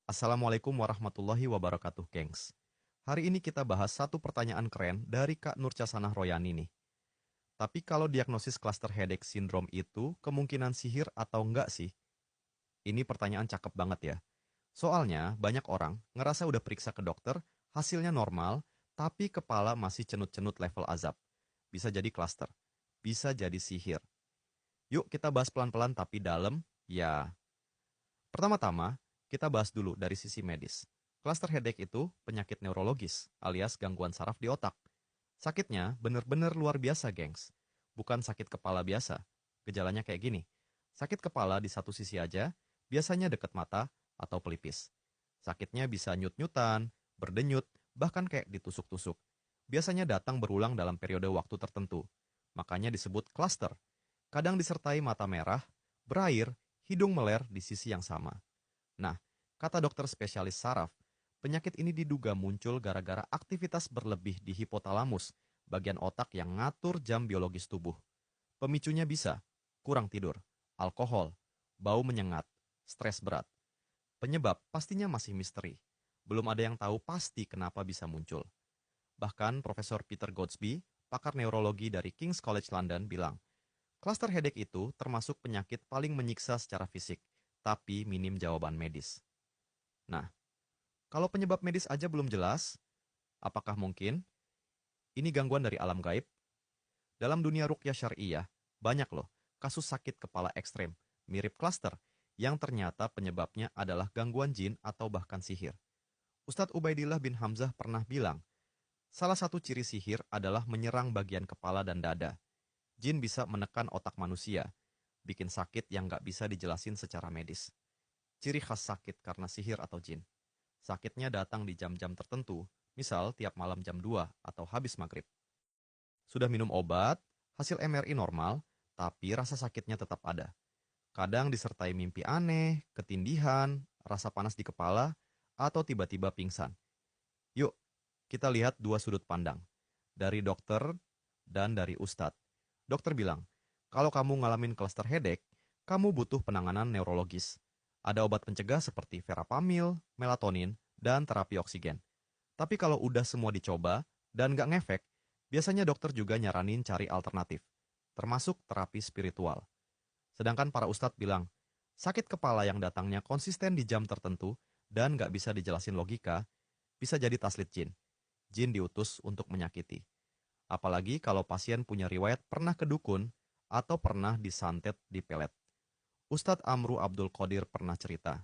Assalamualaikum warahmatullahi wabarakatuh, gengs. Hari ini kita bahas satu pertanyaan keren dari Kak Nurcasanah Royani nih. Tapi kalau diagnosis cluster headache syndrome itu kemungkinan sihir atau enggak sih? Ini pertanyaan cakep banget ya. Soalnya banyak orang ngerasa udah periksa ke dokter, hasilnya normal, tapi kepala masih cenut-cenut level azab. Bisa jadi cluster, bisa jadi sihir. Yuk kita bahas pelan-pelan tapi dalam, ya. Pertama-tama, kita bahas dulu dari sisi medis. Cluster headache itu penyakit neurologis, alias gangguan saraf di otak. Sakitnya bener-bener luar biasa, gengs. Bukan sakit kepala biasa. Gejalanya kayak gini. Sakit kepala di satu sisi aja, biasanya deket mata atau pelipis. Sakitnya bisa nyut-nyutan, berdenyut, bahkan kayak ditusuk-tusuk. Biasanya datang berulang dalam periode waktu tertentu. Makanya disebut cluster. Kadang disertai mata merah, berair, hidung meler di sisi yang sama. Nah, kata dokter spesialis saraf, penyakit ini diduga muncul gara-gara aktivitas berlebih di hipotalamus, bagian otak yang ngatur jam biologis tubuh. Pemicunya bisa kurang tidur, alkohol, bau menyengat, stres berat. Penyebab pastinya masih misteri. Belum ada yang tahu pasti kenapa bisa muncul. Bahkan Profesor Peter Godsby, pakar neurologi dari King's College London, bilang, cluster headache itu termasuk penyakit paling menyiksa secara fisik, tapi minim jawaban medis. Nah, kalau penyebab medis aja belum jelas, apakah mungkin ini gangguan dari alam gaib? Dalam dunia ruqyah syariah, banyak loh kasus sakit kepala ekstrem, mirip cluster, yang ternyata penyebabnya adalah gangguan jin atau bahkan sihir. Ustadz Ubaidillah bin Hamzah pernah bilang, salah satu ciri sihir adalah menyerang bagian kepala dan dada. Jin bisa menekan otak manusia, bikin sakit yang nggak bisa dijelasin secara medis. Ciri khas sakit karena sihir atau jin. Sakitnya datang di jam-jam tertentu, misal tiap malam jam 2 atau habis maghrib. Sudah minum obat, hasil MRI normal, tapi rasa sakitnya tetap ada. Kadang disertai mimpi aneh, ketindihan, rasa panas di kepala, atau tiba-tiba pingsan. Yuk, kita lihat dua sudut pandang. Dari dokter dan dari ustadz. Dokter bilang, kalau kamu ngalamin cluster headache, kamu butuh penanganan neurologis. Ada obat pencegah seperti verapamil, melatonin, dan terapi oksigen. Tapi kalau udah semua dicoba dan nggak ngefek, biasanya dokter juga nyaranin cari alternatif, termasuk terapi spiritual. Sedangkan para ustadz bilang, sakit kepala yang datangnya konsisten di jam tertentu dan nggak bisa dijelasin logika, bisa jadi taslit jin. Jin diutus untuk menyakiti. Apalagi kalau pasien punya riwayat pernah ke dukun atau pernah disantet di pelet. Ustadz Amru Abdul Qadir pernah cerita,